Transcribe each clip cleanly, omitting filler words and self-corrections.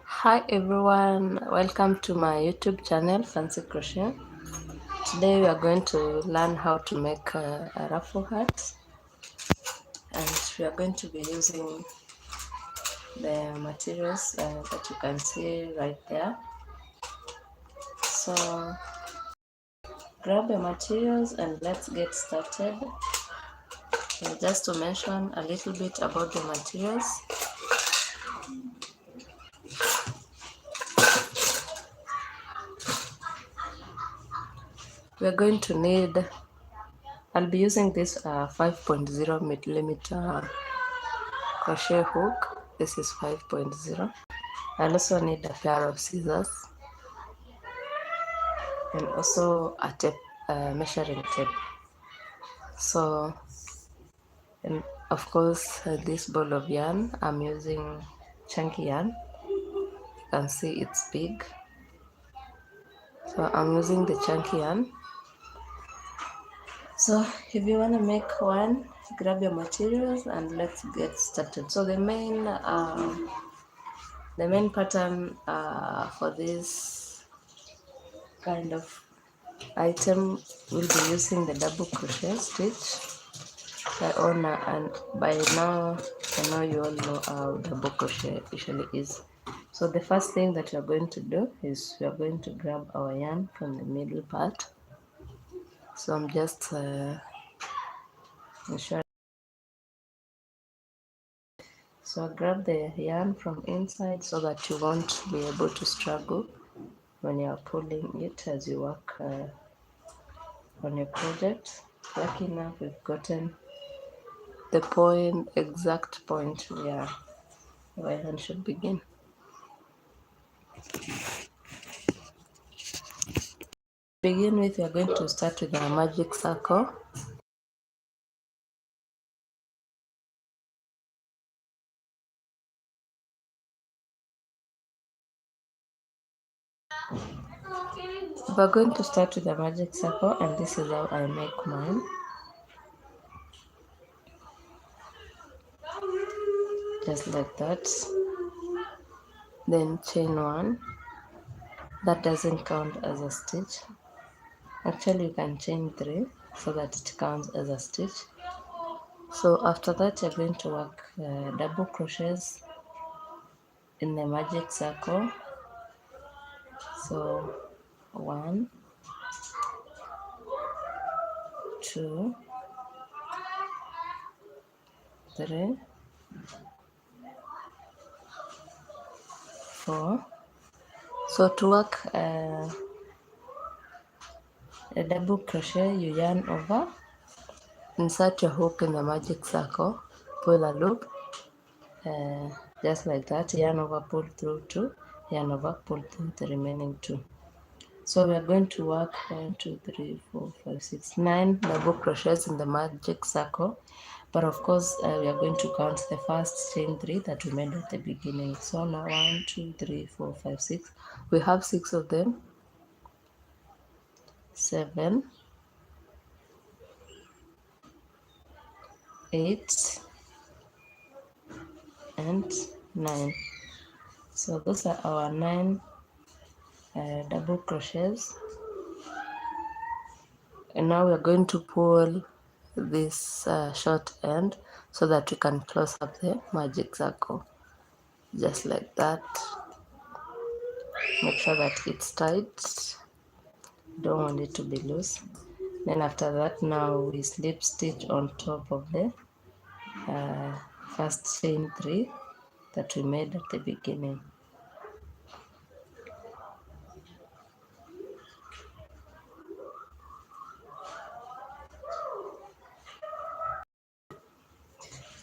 Hi everyone, welcome to my YouTube channel Fancy Crochet. Today we are going to learn how to make a ruffle hat, and we are going to be using the materials that you can see right there. So grab your materials and let's get started. Just to mention a little bit about the materials. We are going to need, I'll be using this 5.0 millimeter crochet hook. This is 5.0. I'll also need a pair of scissors and also a tape, measuring tape. So, and of course, this ball of yarn, I'm using chunky yarn. You can see it's big. So I'm using the chunky yarn. So if you want to make one, grab your materials and let's get started. So the main pattern for this kind of item will be using the double crochet stitch by Ona, and by now I know you all know how double crochet usually is. So the first thing that we are going to do is we are going to grab our yarn from the middle part. So I'm just ensuring. So I grab the yarn from inside so that you won't be able to struggle when you are pulling it as you work on your project. Lucky enough, we've gotten the exact point where the yarn should begin. Begin with, we are going to start with our magic circle. We're going to start with a magic circle, and this is how I make mine. Just like that. Then chain one. That doesn't count as a stitch. Actually, you can chain 3 so that it counts as a stitch. So after that, you're going to work double crochets in the magic circle. So 1, 2, 3, 4. So to work a double crochet, you yarn over, insert your hook in the magic circle, pull a loop, just like that, yarn over, pull through 2, yarn over, pull through the remaining 2. So we are going to work 1, 2, 3, 4, 5, 6, 9 double crochets in the magic circle, but of course we are going to count the first chain 3 that we made at the beginning. So now 1, 2, 3, 4, 5, 6. We have 6 of them. 7, 8, and 9. So those are our 9 double crochets, and now we're going to pull this short end so that we can close up the magic circle, just like that. Make sure that it's tight, don't want it to be loose. Then after that, now we slip stitch on top of the first chain 3 that we made at the beginning.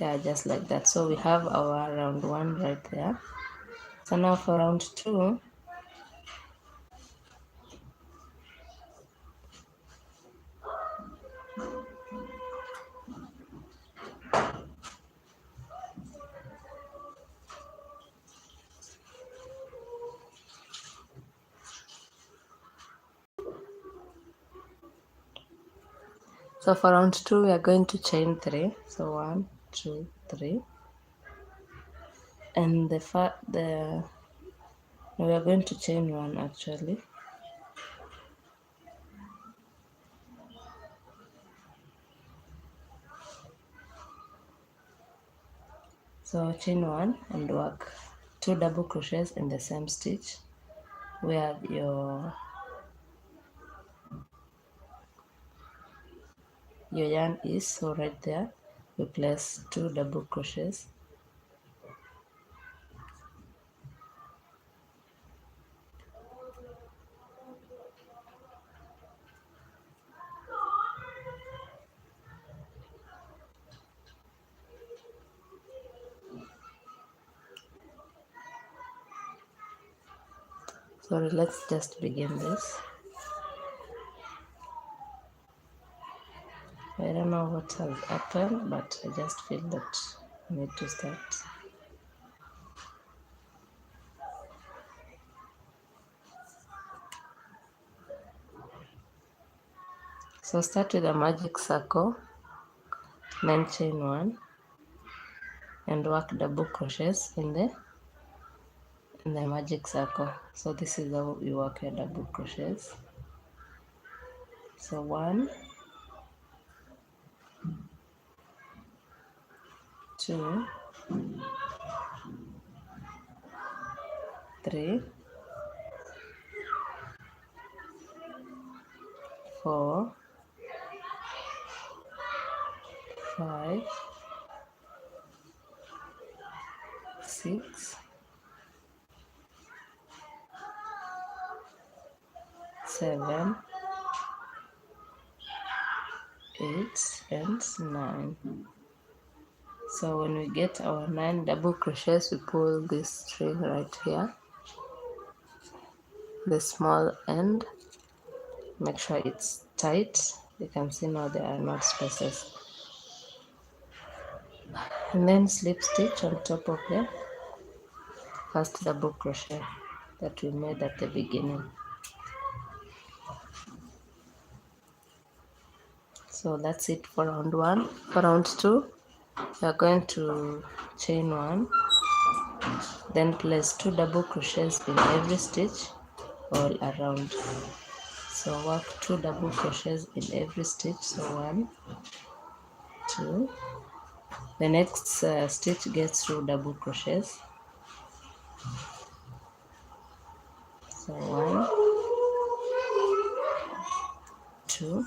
Yeah, just like that. So we have our round 1 right there. So now for round 2, So for round 2 we are going to chain 3. So 1, 2, 3, and we are going to chain 1 actually. So chain 1 and work 2 double crochets in the same stitch where your yarn is. So right there we place 2 double crochets. Sorry, let's just begin this. I don't know what has happened, but I just feel that I need to start. So start with a magic circle, then chain 1 and work double crochets in the magic circle. So this is how you work your double crochets. So 1, 2, 3, 4, 5, 6, 7, 8, and 9. So when we get our 9 double crochets, we pull this string right here, the small end. Make sure it's tight. You can see now there are not spaces. And then slip stitch on top of the first double crochet that we made at the beginning. So that's it for round 1. For round 2, we are going to chain 1, then place 2 double crochets in every stitch all around. So work 2 double crochets in every stitch. So 1, 2. The next stitch gets 2 double crochets. So 1, 2.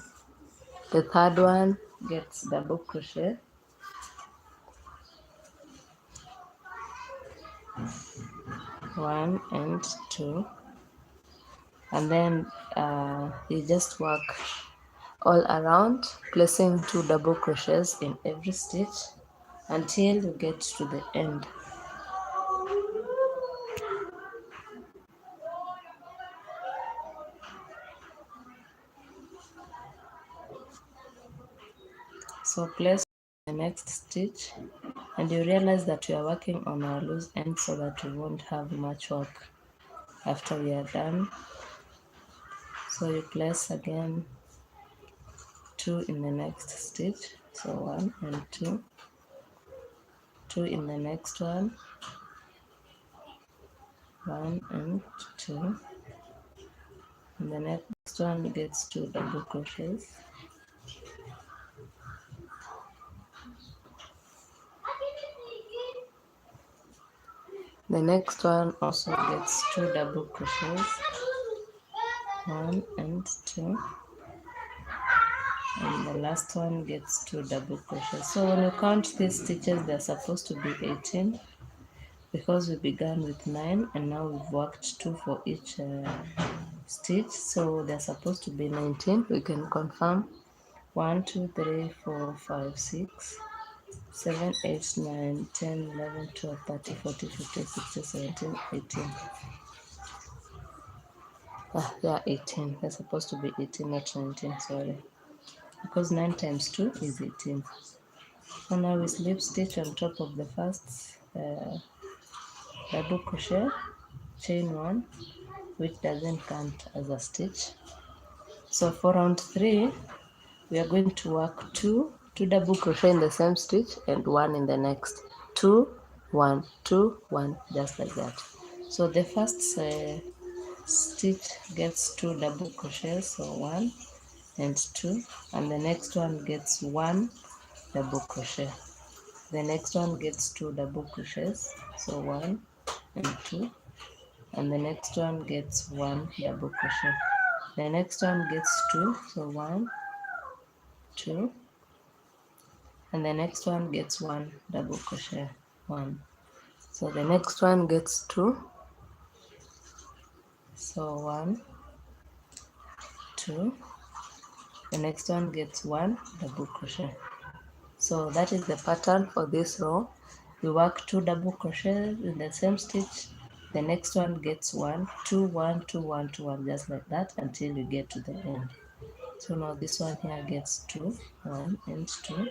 The third one gets double crochet. 1 and 2. And then you just work all around, placing 2 double crochets in every stitch until you get to the end. So place the next stitch, and you realize that we are working on our loose end so that we won't have much work after we are done. So you place again 2 in the next stitch. So 1 and 2. 2 in the next one. 1 and 2. And the next one gets 2 double crochets. The next one also gets 2 double crochets. 1 and 2. And the last one gets 2 double crochets. So when you count these stitches, they're supposed to be 18 because we began with 9 and now we've worked 2 for each stitch. So they're supposed to be 19. We can confirm 1, 2, 3, 4, 5, 6, 7, 8, 9, 10, 11, 12, 13, 14, 15, 16, 17, 18. Yeah, 18. They're supposed to be 18, not 19, sorry. Because 9 times 2 is 18. So now we slip stitch on top of the first double crochet, chain 1, which doesn't count as a stitch. So for round 3, we are going to work two double crochet in the same stitch and one in the next. 2 1 2 1, just like that. So the first stitch gets 2 double crochets, so 1 and 2, and the next one gets 1 double crochet. The next one gets 2 double crochets, so 1 and 2, and the next one gets 1 double crochet. The next one gets 2, so 1 2, and the next one gets 1 double crochet, 1. So the next one gets 2, so 1 2, the next one gets 1 double crochet. So that is the pattern for this row. We work 2 double crochets in the same stitch. The next one gets 1 2 1 2 1 2 1, just like that until you get to the end. So now this one here gets 2 1 and 2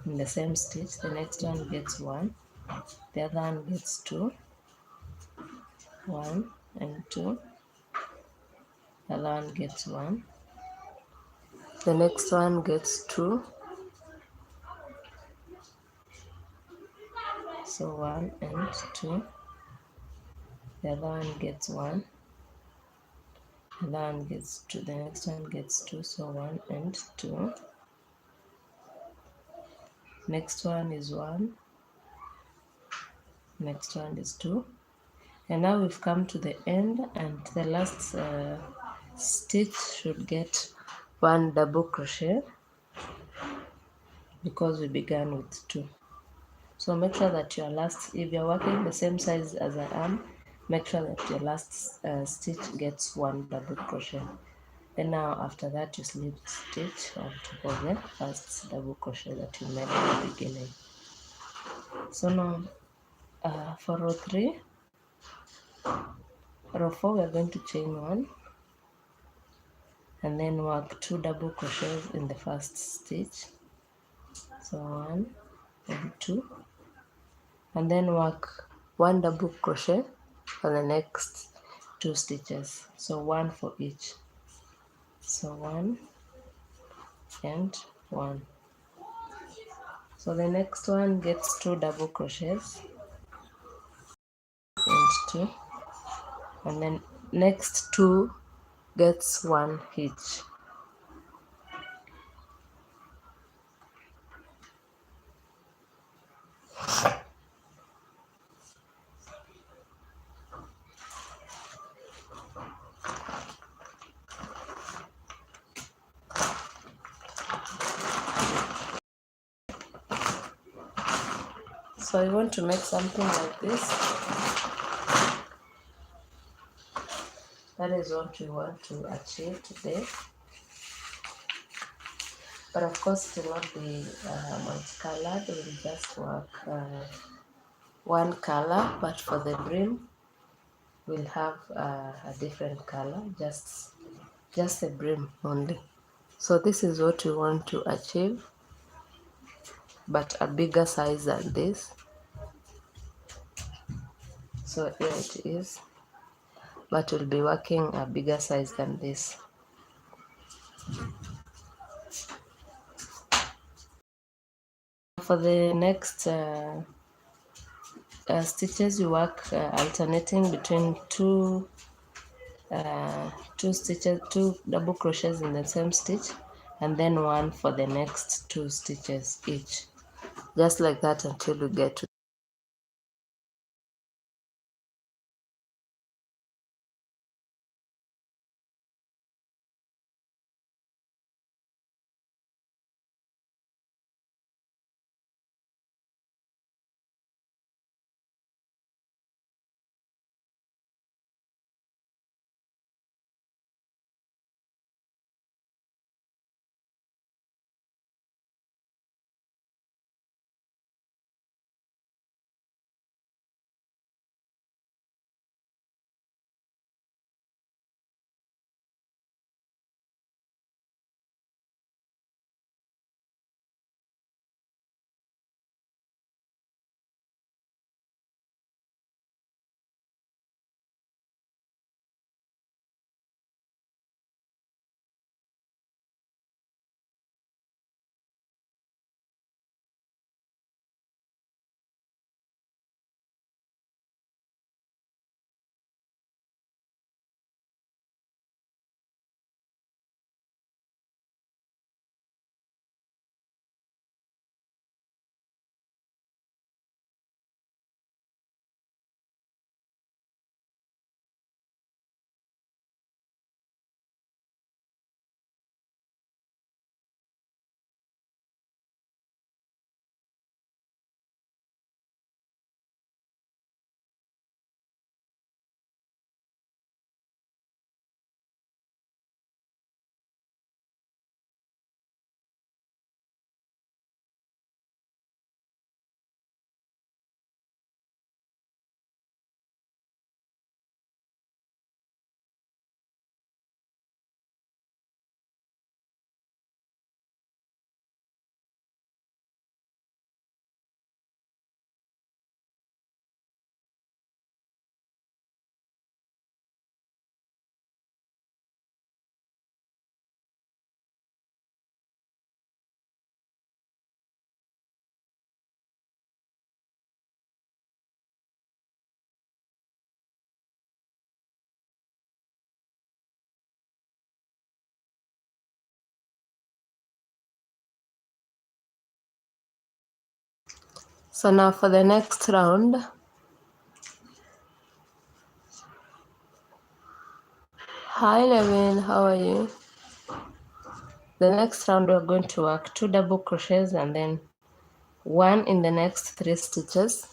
in the same stitch. The next one gets 1, the other one gets 2 1 and 2, the other one gets 1, the next one gets 2, so 1 and 2, the other one gets 1, the other one gets 2, the next one gets 2, so 1 and 2, next one is 1, next one is 2, and now we've come to the end, and the last stitch should get 1 double crochet because we began with 2. So make sure that your last, if you're working the same size as I am, make sure that your last stitch gets 1 double crochet. Then now after that you slip stitch on top of the first double crochet that you made at the beginning. So now for row 3, row 4, we are going to chain 1 and then work 2 double crochets in the first stitch, so 1 and 2, and then work 1 double crochet for the next 2 stitches, so 1 for each, so 1 and 1. So the next one gets 2 double crochets and 2, and then next 2 gets 1 each. So I want to make something like this. That is what we want to achieve today. But of course it will not be multicolored. We'll just work one color, but for the brim we'll have a different color, just the brim only. So this is what we want to achieve, but a bigger size than this. So here it is, but we'll be working a bigger size than this. For the next stitches, you work alternating between two stitches, 2 double crochets in the same stitch, and then 1 for the next 2 stitches each, just like that until you get to So now for the next round, hi Levin, how are you? The next round we're going to work 2 double crochets and then 1 in the next 3 stitches.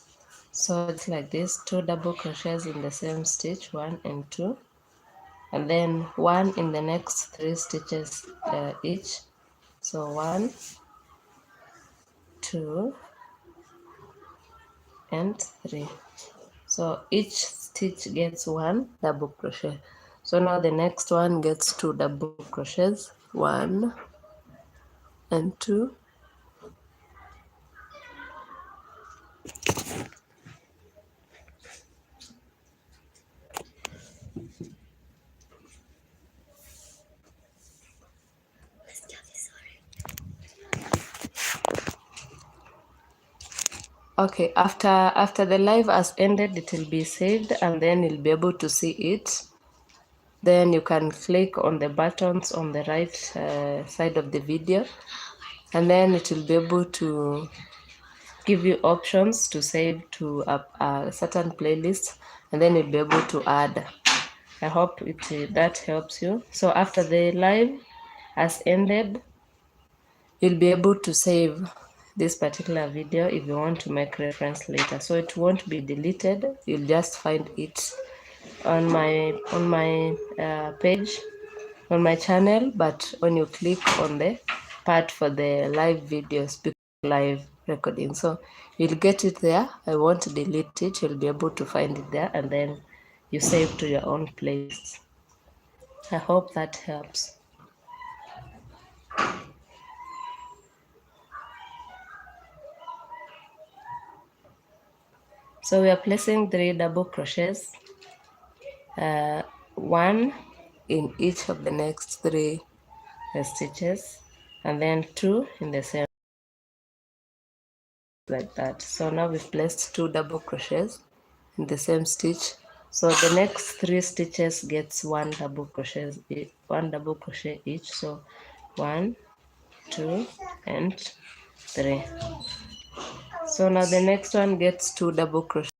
So it's like this, 2 double crochets in the same stitch, 1 and 2, and then 1 in the next 3 stitches each. So 1, 2 and 3. So each stitch gets 1 double crochet. So now the next one gets 2 double crochets, 1 and 2. Okay, after the live has ended, it will be saved and then you'll be able to see it. Then you can click on the buttons on the right side of the video, and then it will be able to give you options to save to a certain playlist, and then you'll be able to add. I hope that helps you. So after the live has ended, you'll be able to save this particular video if you want to make reference later. So it won't be deleted. You'll just find it on my page on my channel, but when you click on the part for the live videos, live recording, so you'll get it there. I won't delete it. You'll be able to find it there, and then you save to your own place. I hope that helps. So we are placing 3 double crochets, 1 in each of the next 3 stitches, and then 2 in the same, like that. So now we've placed 2 double crochets in the same stitch. So the next 3 stitches gets 1 double crochet each. So 1, 2 and 3. So now the next one gets 2 double crochets.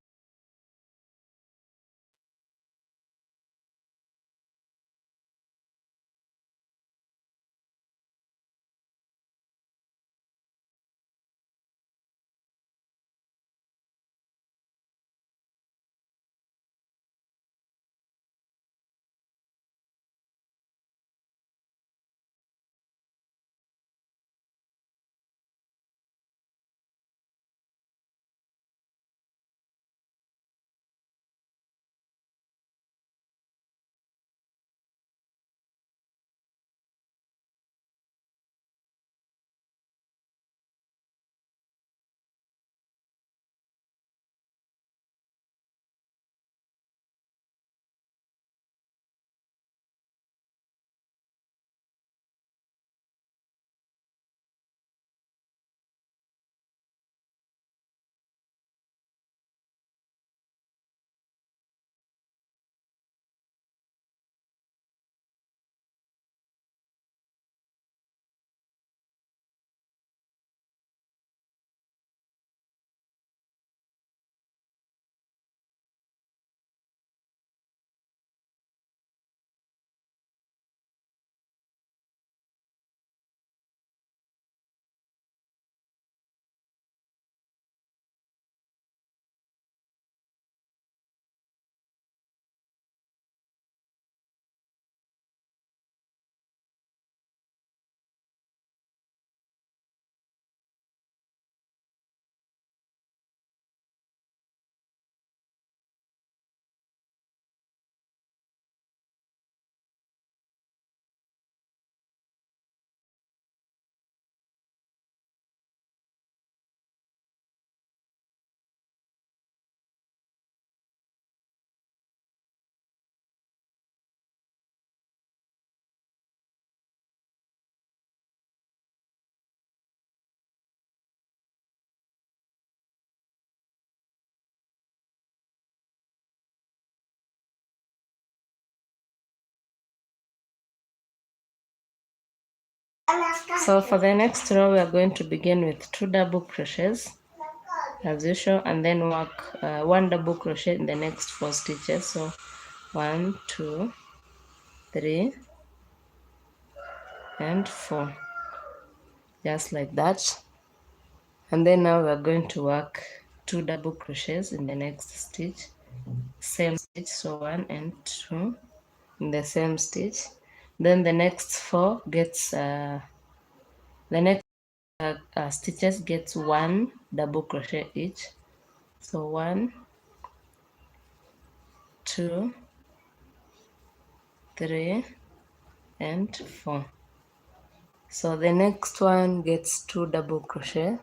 So for the next row, we are going to begin with 2 double crochets, as usual, and then work one double crochet in the next 4 stitches. So 1, 2, 3 and 4, just like that. And then now we're going to work 2 double crochets in the next stitch, same stitch, so 1 and 2 in the same stitch. Then the next 4 gets the next stitches gets 1 double crochet each. So 1, 2, 3 and 4. So the next one gets 2 double crochet.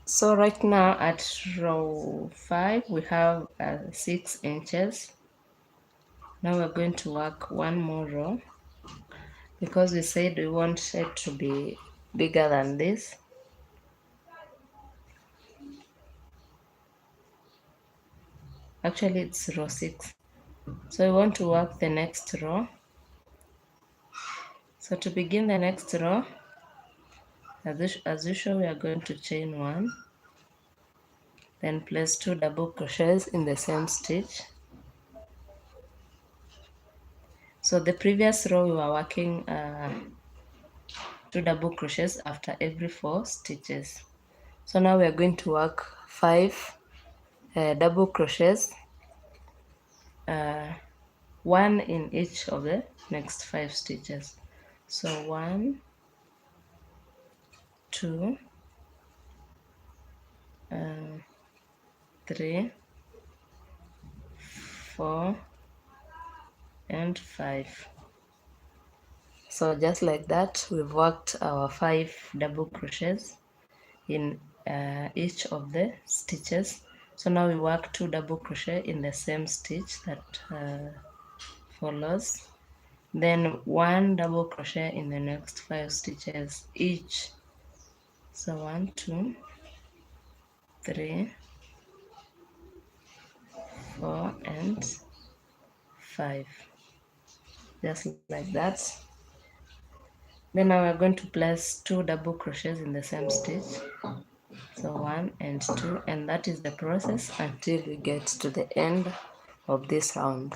So right now at row 5 we have 6 inches. Now we're going to work one more row because we said we want it to be bigger than this. Actually it's row 6. So we want to work the next row. So to begin the next row, as usual, we are going to chain 1, then place 2 double crochets in the same stitch. So the previous row we were working 2 double crochets after every 4 stitches. So now we are going to work 5 double crochets, 1 in each of the next 5 stitches. So 1, 2, 3, 4, and 5. So just like that, we've worked our 5 double crochets in each of the stitches. So now we work 2 double crochet in the same stitch that follows, then 1 double crochet in the next 5 stitches each. So 1, 2, 3, 4 and 5, just like that. Then now we're going to place 2 double crochets in the same stitch, so 1 and 2, and that is the process until we get to the end of this round.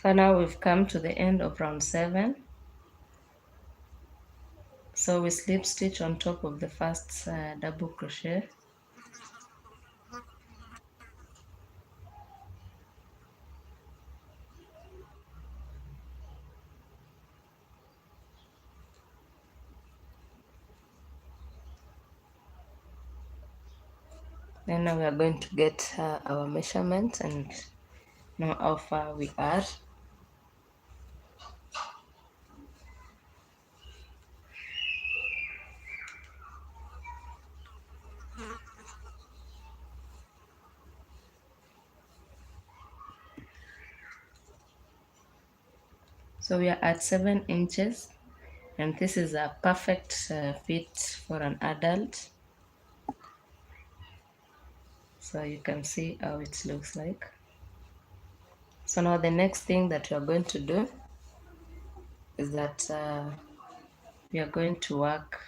So now we've come to the end of round 7. So we slip stitch on top of the first double crochet, then now we are going to get our measurements and know how far we are. So we are at 7 inches, and this is a perfect fit for an adult. So you can see how it looks like. So now the next thing that we are going to do is that we are going to work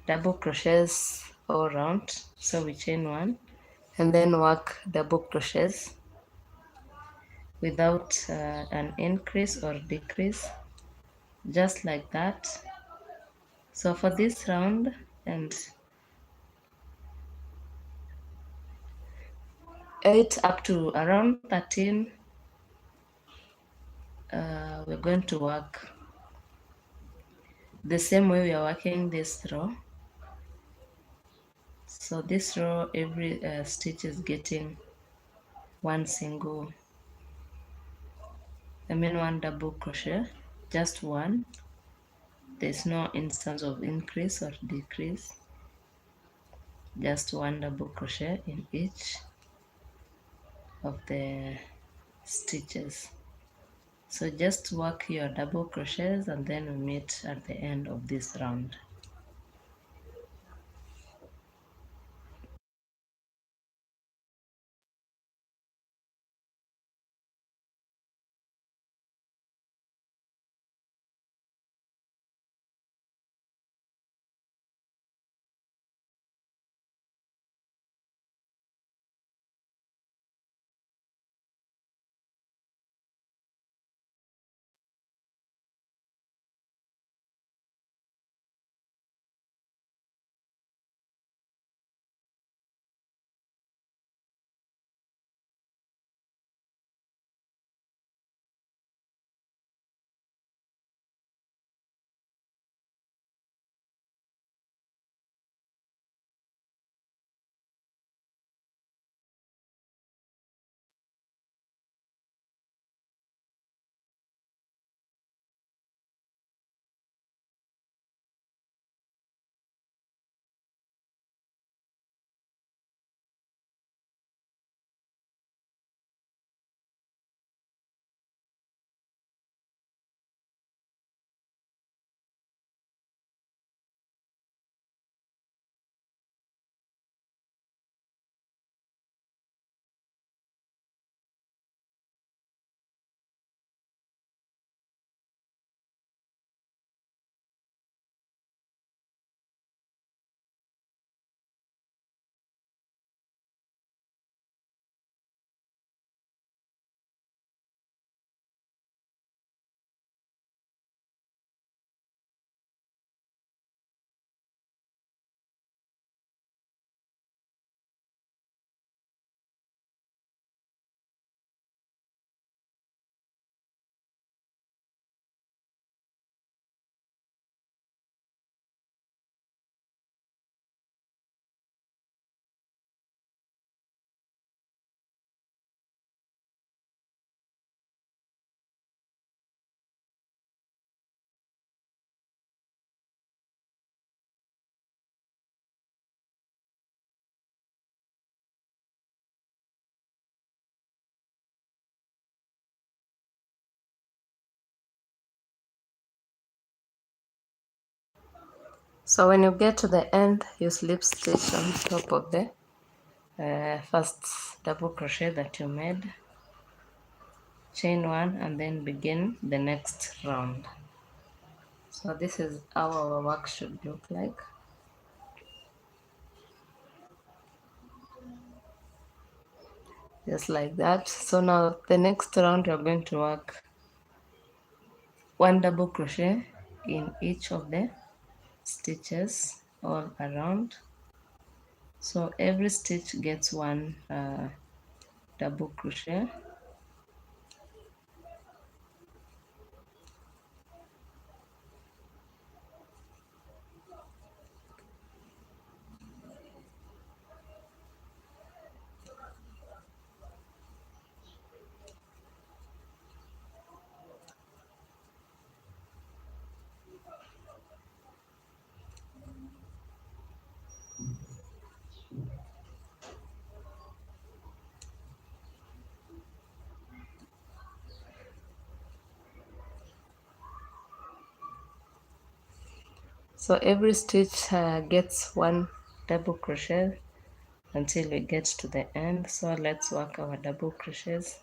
double crochets all around. So we chain 1 and then work double crochets without an increase or decrease, just like that. So for this round and 8 up to around 13, we're going to work the same way we are working this row. So this row, every stitch is getting one double crochet, just one, There's no instance of increase or decrease, just one double crochet in each of the stitches. So just work your double crochets and then we meet at the end of this round. So when you get to the end, you slip stitch on top of the first double crochet that you made, chain one, and then begin the next round. So this is how our work should look like. Just like that. So now the next round you're going to work one double crochet in each of the stitches all around. So every stitch gets one double crochet. So every stitch gets one double crochet until we get to the end. So let's work our double crochets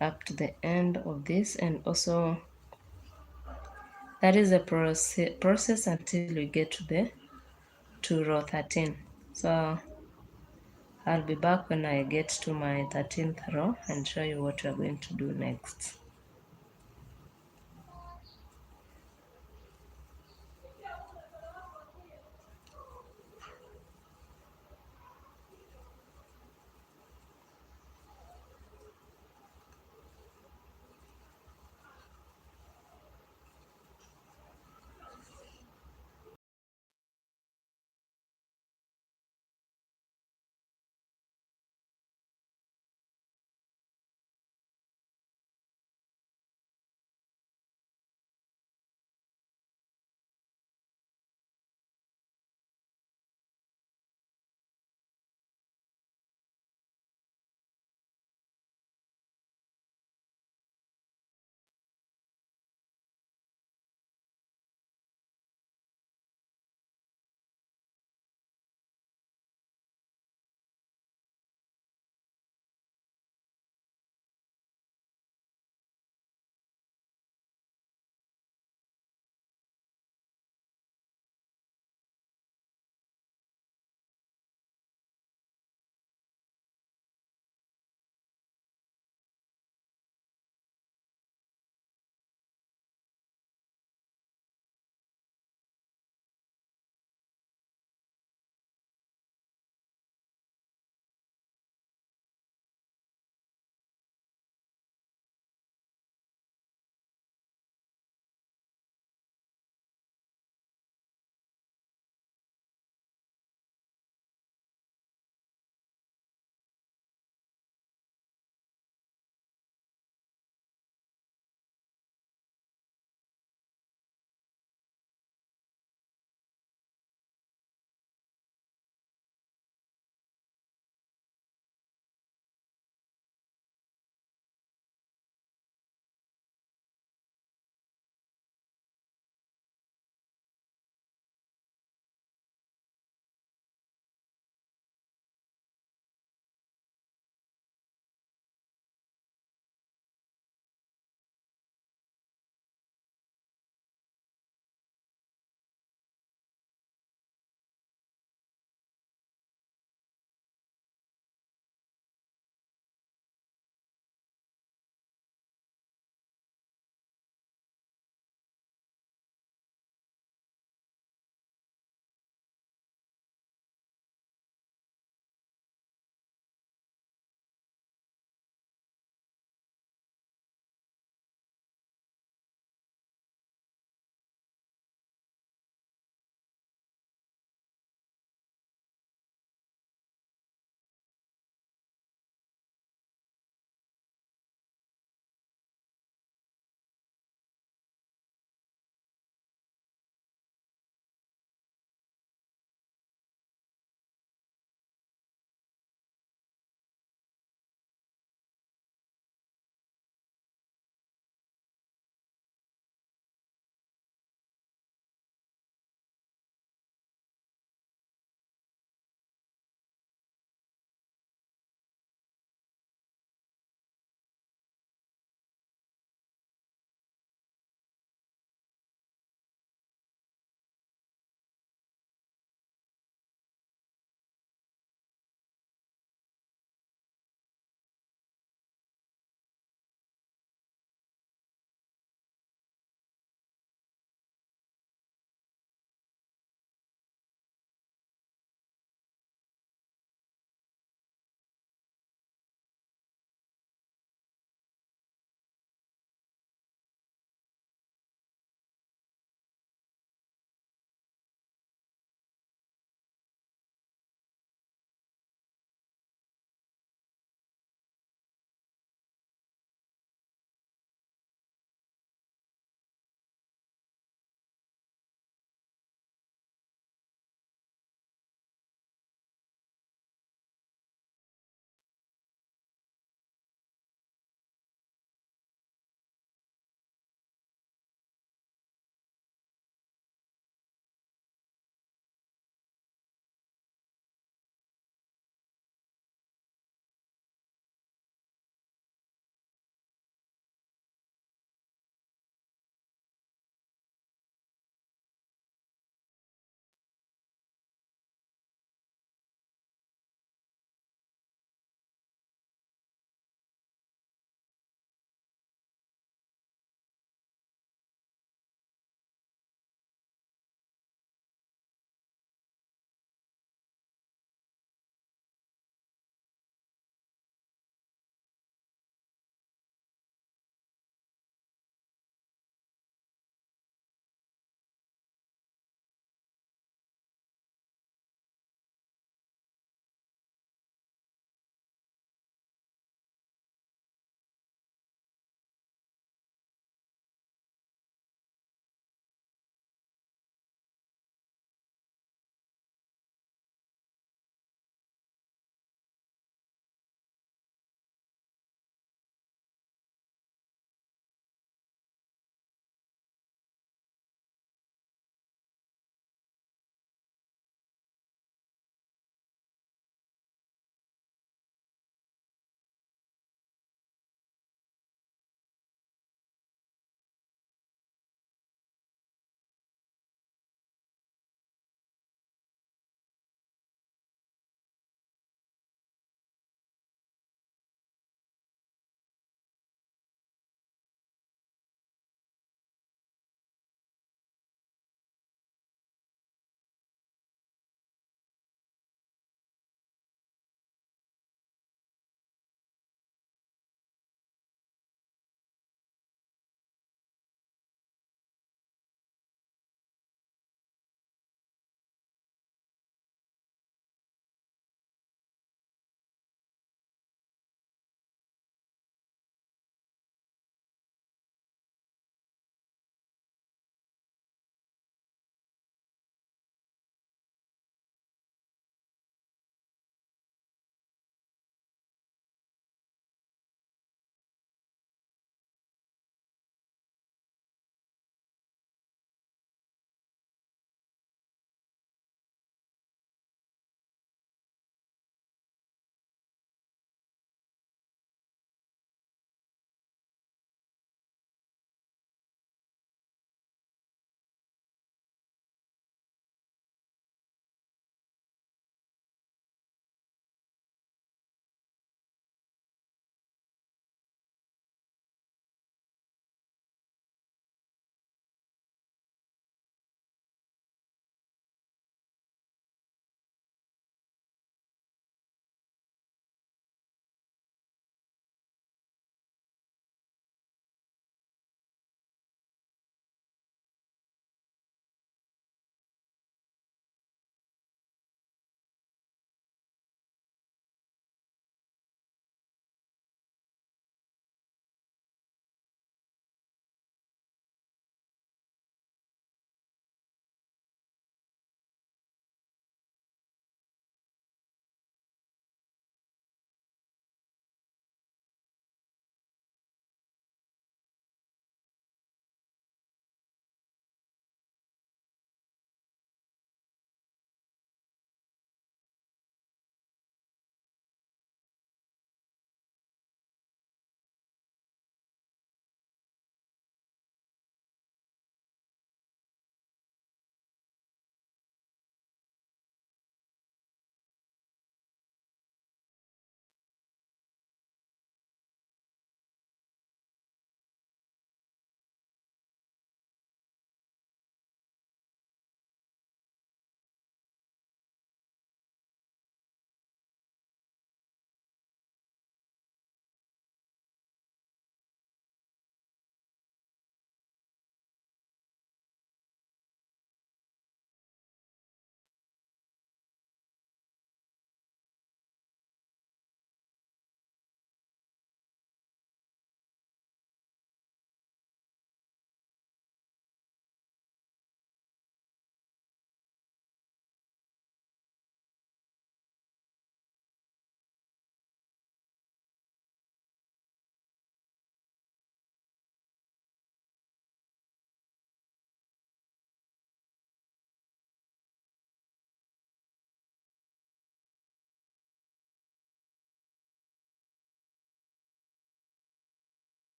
up to the end of this, and also that is a process until we get to row 13. So I'll be back when I get to my 13th row and show you what we're going to do next.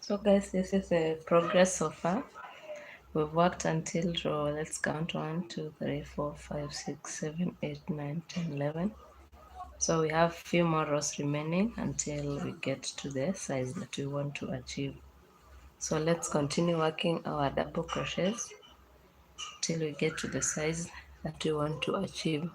So guys, this is the progress so far. We've worked until row, let's count 1, 2, 3, 4, 5, 6, 7, 8, 9, 10, 11. So we have few more rows remaining until we get to the size that we want to achieve. So let's continue working our double crochets till we get to the size that we want to achieve.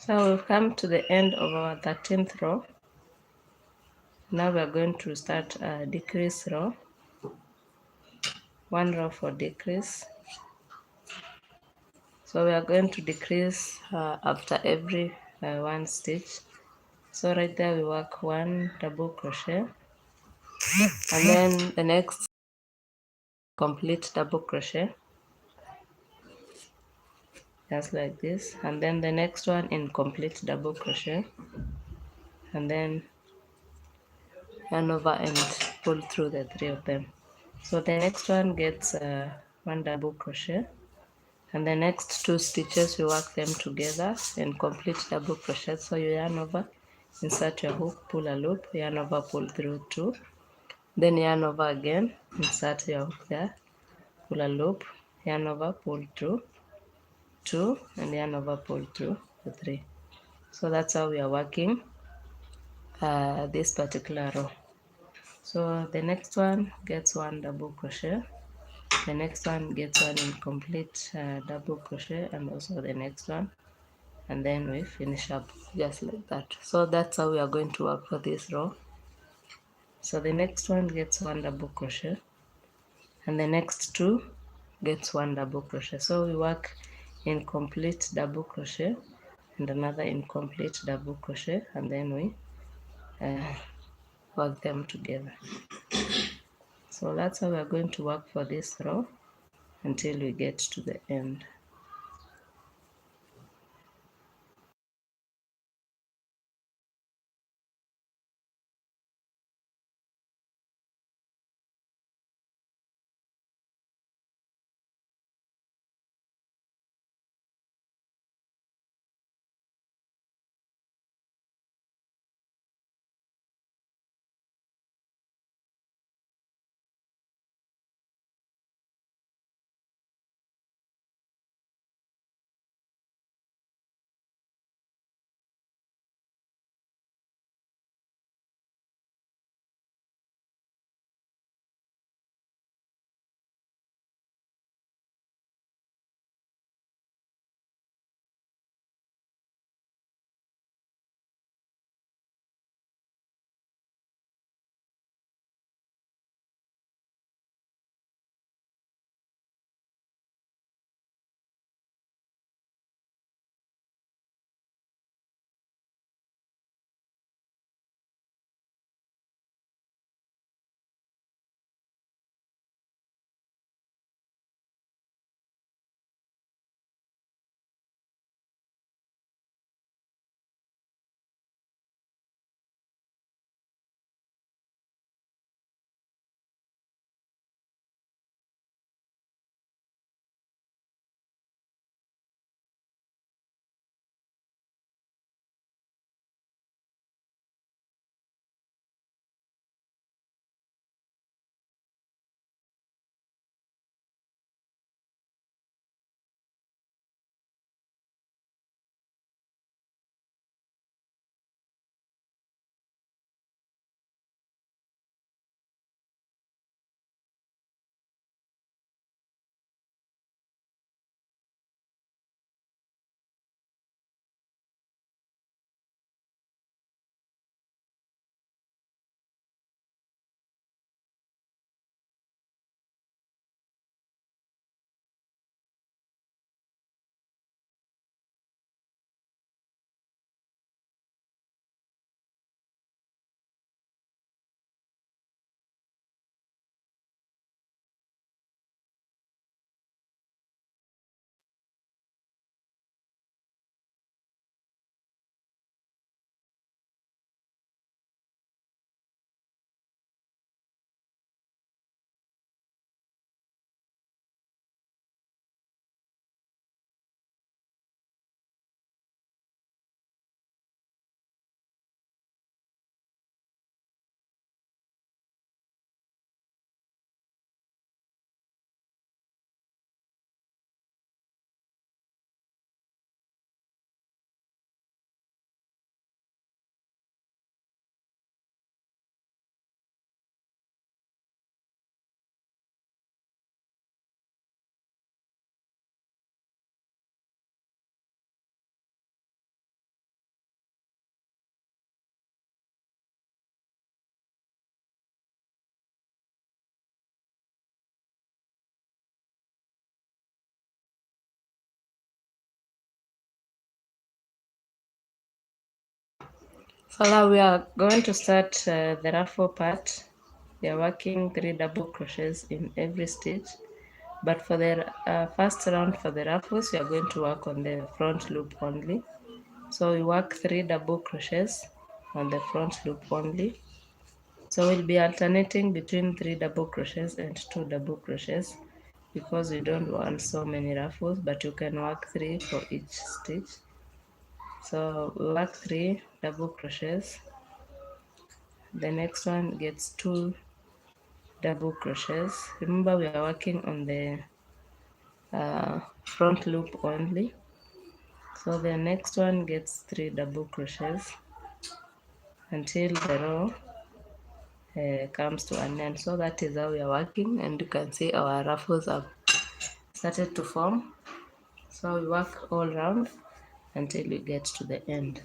So we've come to the end of our 13th row. Now we are going to start a decrease row. 1 row for decrease. So we are going to decrease after every 1 stitch. So right there we work 1 double crochet, and then the next complete double crochet, just like this, and then the next one in complete double crochet, and then yarn over and pull through the 3 of them. So the next one gets 1 double crochet, and the next 2 stitches we work them together in complete double crochet. So you yarn over, insert your hook, pull a loop, yarn over, pull through 2, then yarn over again, insert your hook there, pull a loop, yarn over, pull through 2, and yarn over, pull through the 3. So that's how we are working this particular row. So the next one gets 1 double crochet, the next one gets 1 incomplete double crochet, and also the next one, and then we finish up just like that. So that's how we are going to work for this row. So the next one gets 1 double crochet, and the next 2 gets 1 double crochet. So we work incomplete double crochet and another incomplete double crochet, and then we work them together. So that's how we are going to work for this row until we get to the end. So now we are going to start the ruffle part. We are working 3 double crochets in every stitch, but for the first round for the ruffles we are going to work on the front loop only. So we work 3 double crochets on the front loop only. So we'll be alternating between 3 double crochets and 2 double crochets because we don't want so many ruffles, but you can work 3 for each stitch. So we work 3 double crochets. The next one gets 2 double crochets. Remember we are working on the front loop only. So the next one gets 3 double crochets until the row comes to an end. So that is how we are working, and you can see our ruffles have started to form. So we work all round until we get to the end.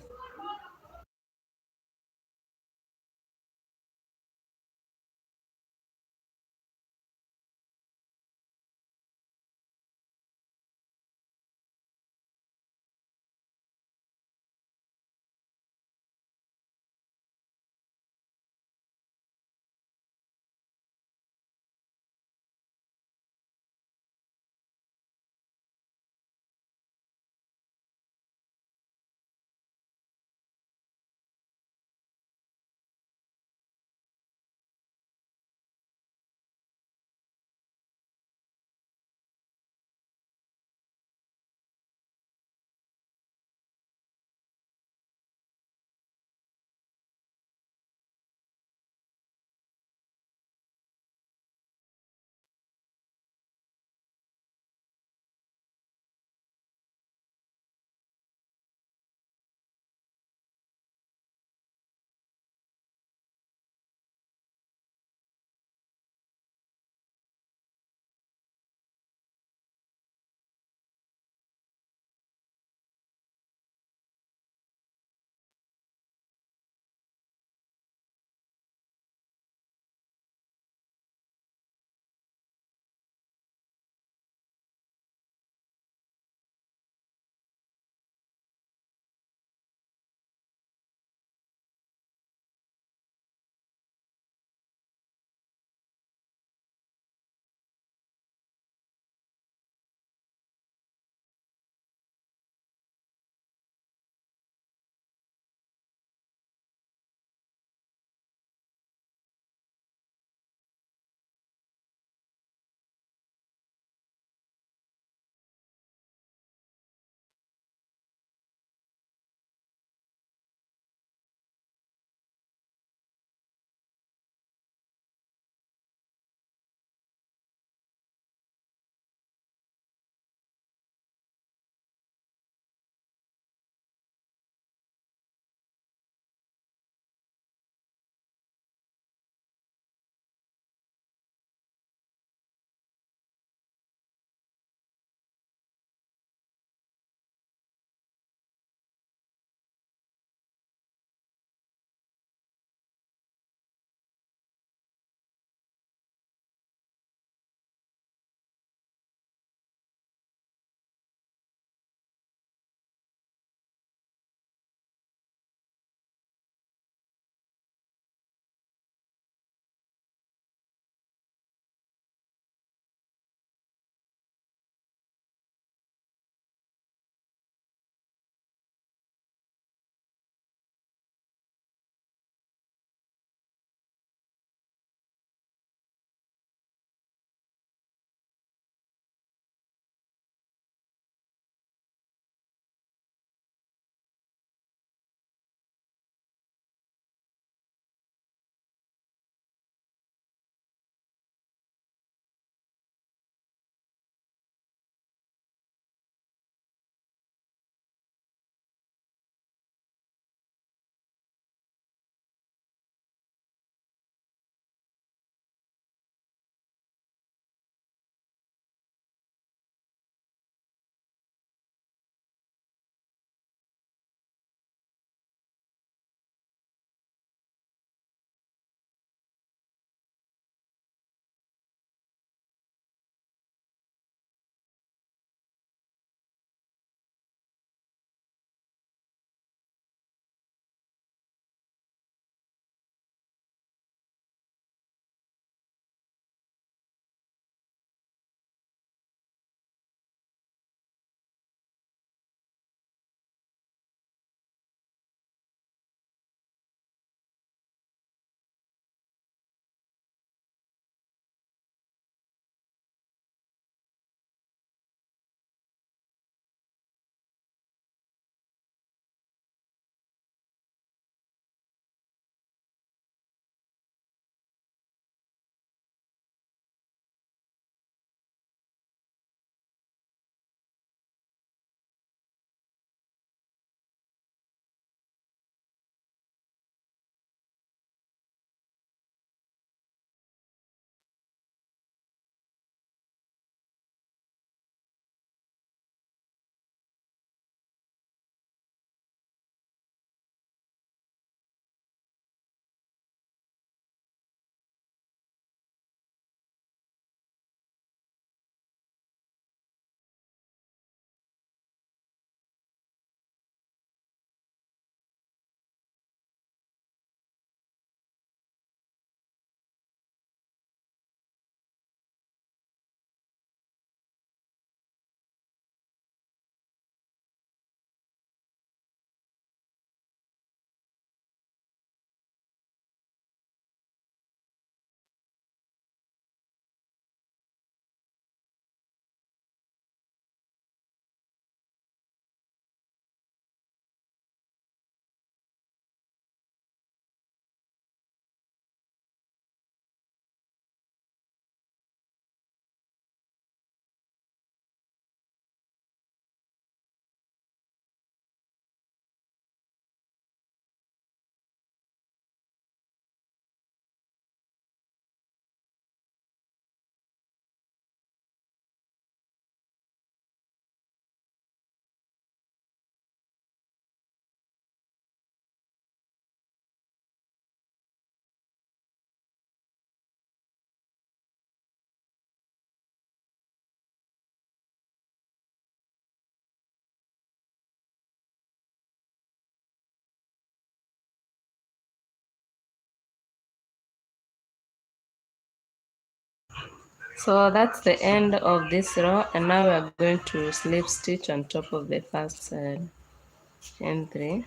So that's the end of this row, and now we are going to slip stitch on top of the first chain 3.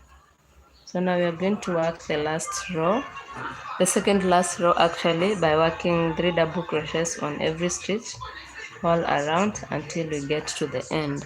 So now we are going to work the last row, the second last row actually, by working 3 double crochets on every stitch all around until we get to the end.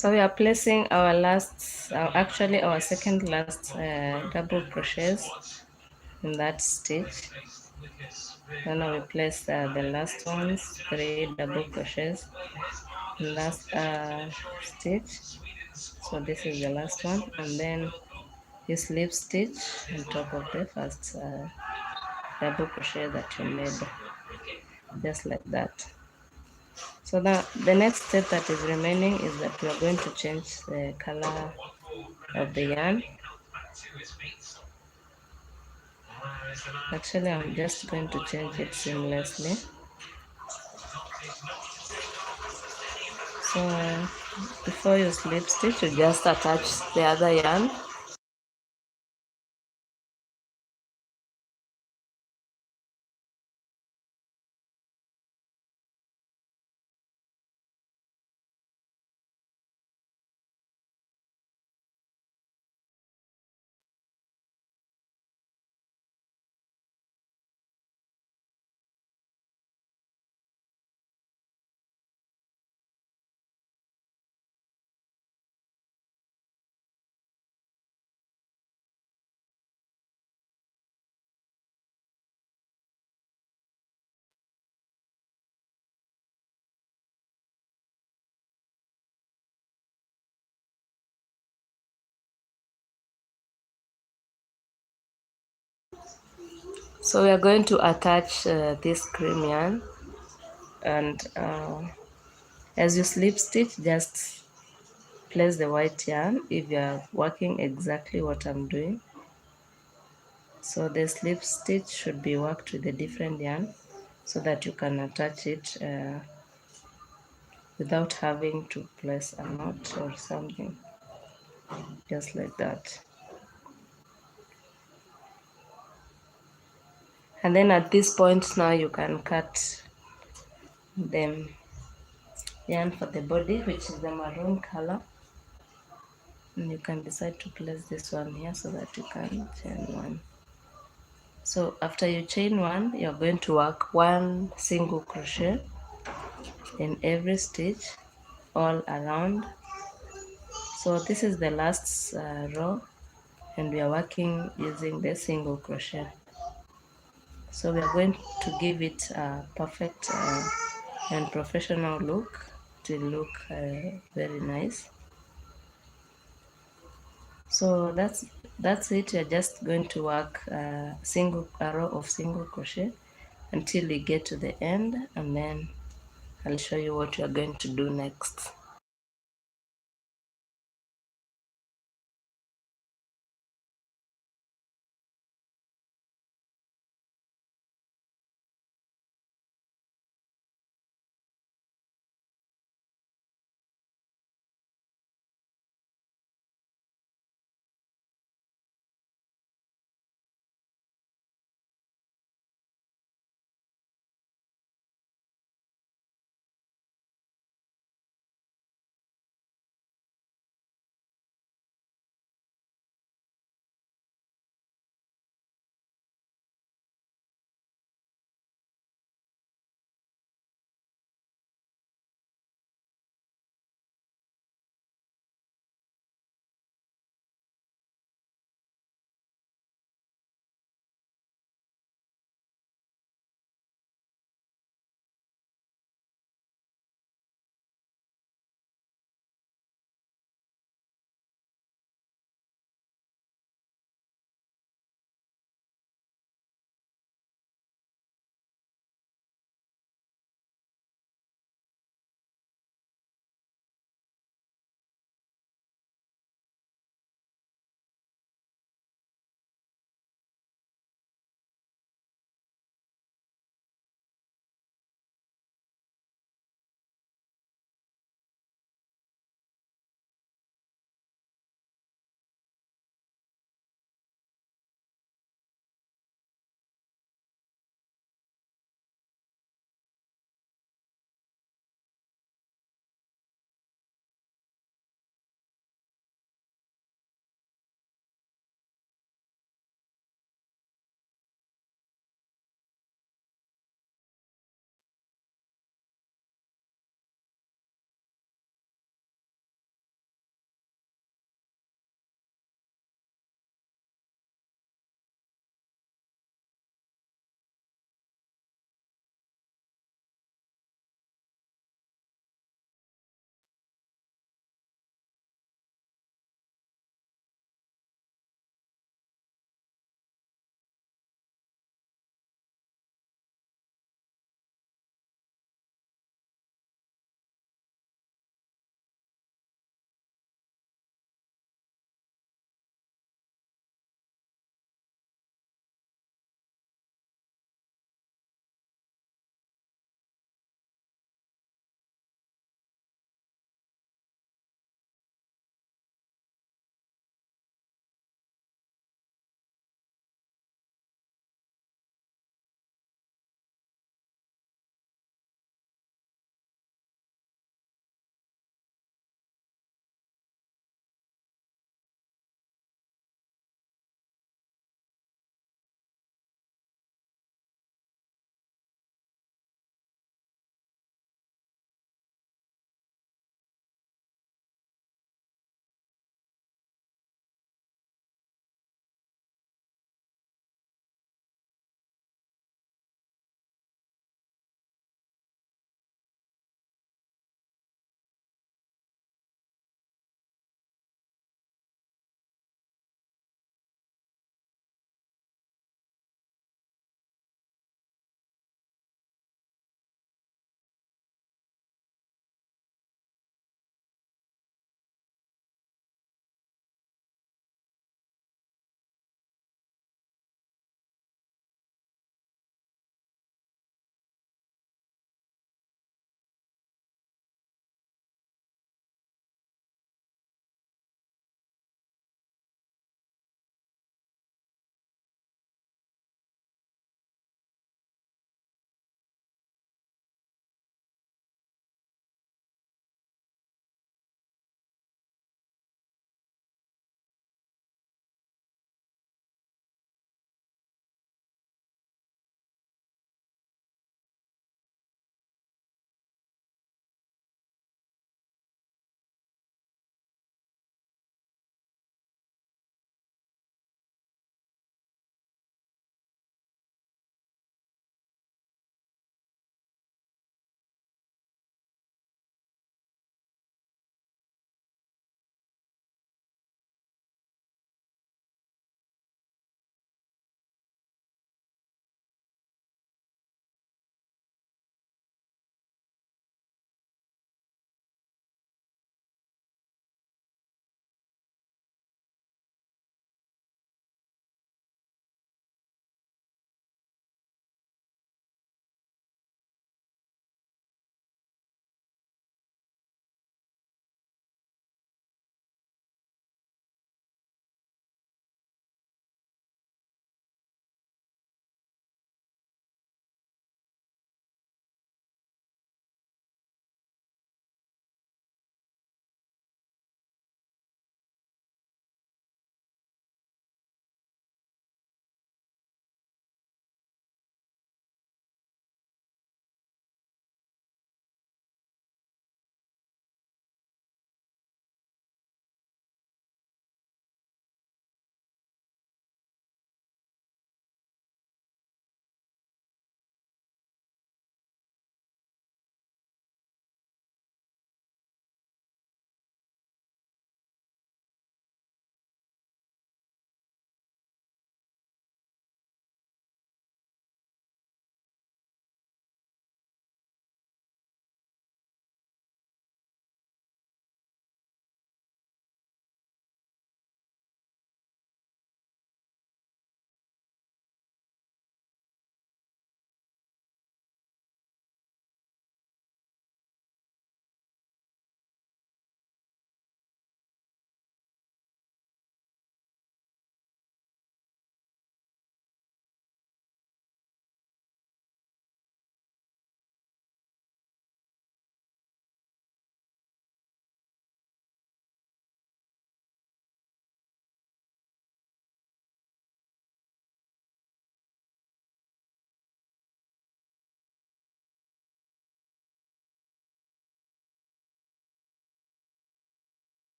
So we are placing our last, actually our second last double crochets in that stitch. So now we place the last ones, 3 double crochets in last stitch. So this is the last one, and then you slip stitch on top of the first double crochet that you made, just like that. So now the next step that is remaining is that we are going to change the color of the yarn. Actually, I'm just going to change it seamlessly. So before you slip stitch, you just attach the other yarn. So we are going to attach this cream yarn, and as you slip stitch, just place the white yarn if you are working exactly what I'm doing. So the slip stitch should be worked with a different yarn so that you can attach it without having to place a knot or something, just like that. And then at this point now you can cut the yarn for the body, which is the maroon color, and you can decide to place this one here so that you can chain one. So after you chain one, you're going to work 1 single crochet in every stitch all around. So this is the last row, and we are working using the single crochet. So we are going to give it a perfect and professional look to look very nice. So that's it. You're just going to work a row of single crochet until you get to the end, and then I'll show you what you're going to do next.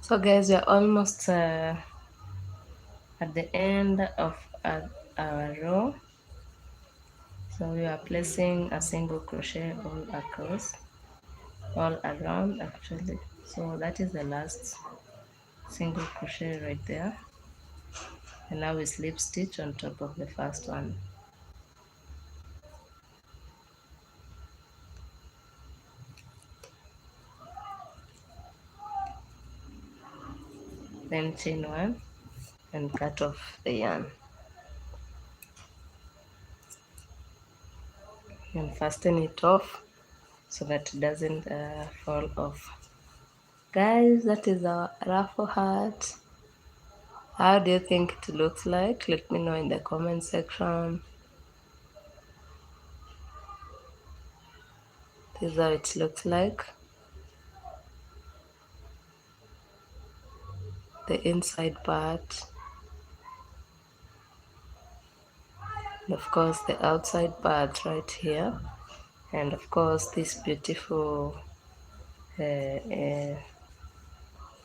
So guys, we are almost at the end of our row. So we are placing a single crochet all across, all around actually. So that is the last single crochet right there. And now we slip stitch on top of the first one. Then chain one and cut off the yarn. And fasten it off so that it doesn't fall off. Guys, that is our ruffle hat. How do you think it looks like? Let me know in the comment section. This is how it looks like. The inside part. And of course the outside part right here. And of course this beautiful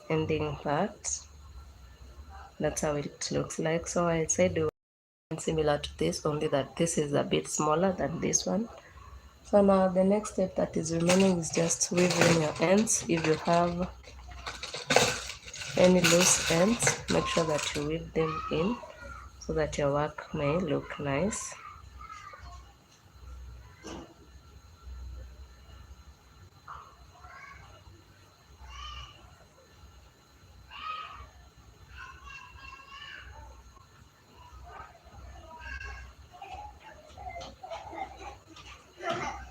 ending part. That's how it looks like. So I said similar to this, only that this is a bit smaller than this one. So now the next step that is remaining is just weave in your ends. If you have any loose ends, make sure that you weave them in so that your work may look nice.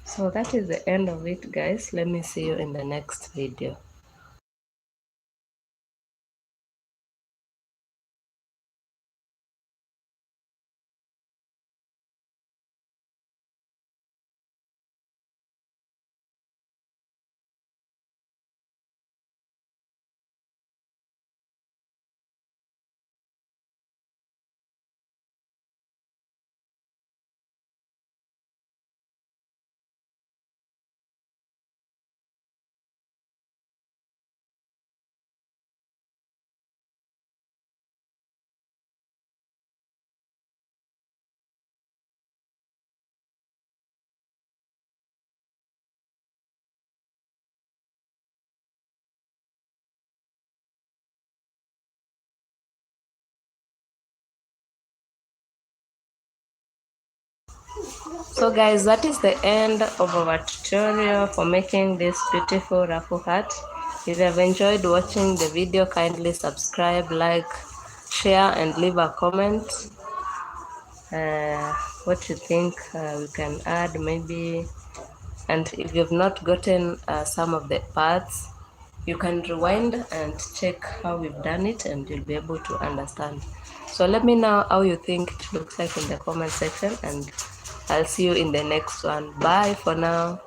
So that is the end of it, guys. Let me see you in the next video. So guys, that is the end of our tutorial for making this beautiful ruffle hat. If you have enjoyed watching the video, kindly subscribe, like, share and leave a comment what you think we can add maybe. And if you've not gotten some of the parts, you can rewind and check how we've done it and you'll be able to understand. So let me know how you think it looks like in the comment section, and I'll see you in the next one. Bye for now.